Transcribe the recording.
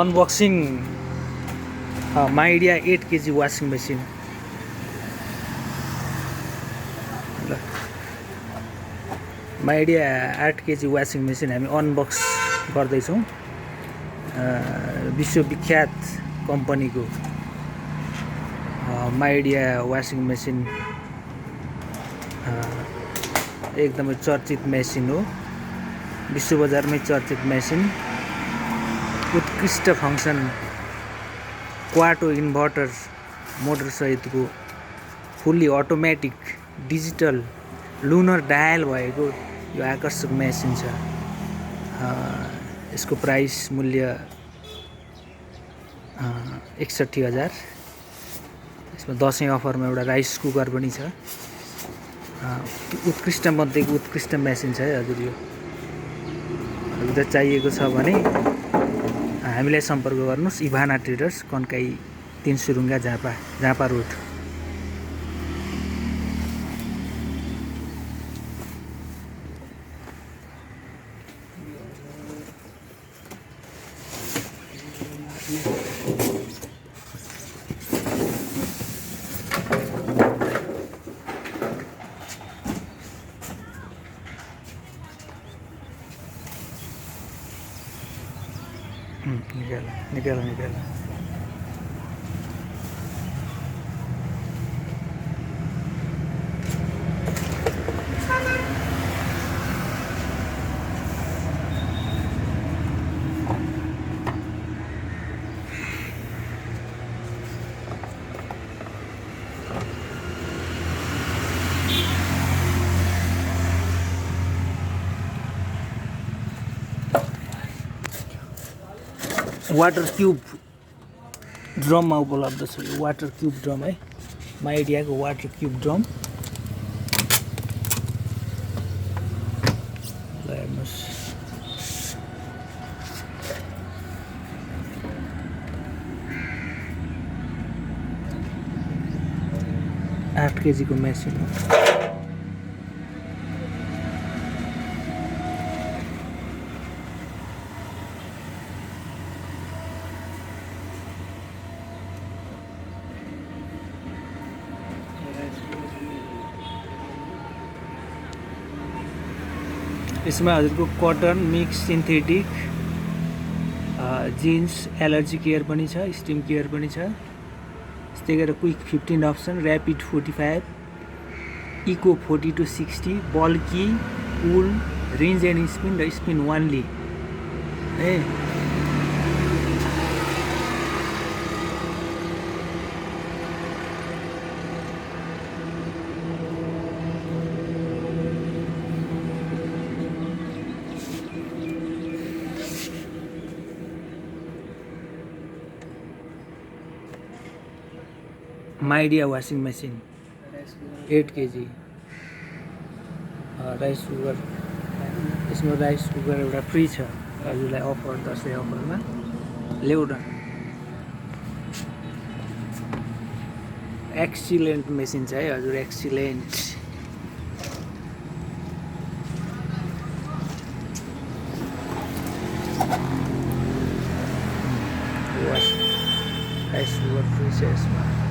Unboxing Midea 8 KG washing machine. Midea 8 KG washing machine हामी unbox गर्दैछौँ। विश्वविख्यात कम्पनीको माइडिया वासिङ मेसिन एकदमै चर्चित मेसिन हो। विश्व बजारमै चर्चित मेसिन, उत्कृष्ट फङ्सन क्वाटो इन्भर्टर मोटर सहितको fully automatic digital lunar dial भएको यो आकर्षक मेसिन छ। यसको प्राइस मूल्य 61,000। यसमा दसैँ अफरमा एउटा राइस कुकर पनि छ। उत्कृष्ट मध्येको उत्कृष्ट मेसिन छ है हजुर। यो हजुरलाई चाहिएको छ भने हामीलाई सम्पर्क गर्नुहोस्। इभाना ट्रेडर्स, कन्काई 3 सुरुङ्गा, झापा रोड। निकाला। वाटर क्यूब ड्रममा उपलब्ध छ यो वाटर क्यूब ड्रम है, माइडियाको वाटर क्यूब ड्रम। ल हेर्नुहोस्, आठ केजीको मेसिन हो। यसमा हजुरको cotton mix synthetic jeans allergy care पनि छ, स्टिम केयर पनि छ। त्यस्तै गरेर quick 15 option, rapid 45, eco 40 to 60, bulky, पुल, रेन्ज एन्ड स्पिन र स्पिन वानली है। Midea washing machine 8 KG rice cooker. यसमा राइस कुकर एउटा फ्री छ हजुरलाई अफर, दसैँ अफरमा ल्याउन। एक्सिलेन्ट मेसिन छ है हजुर, एक्सिलेन्ट। राइस कुकर फ्री छ यसमा।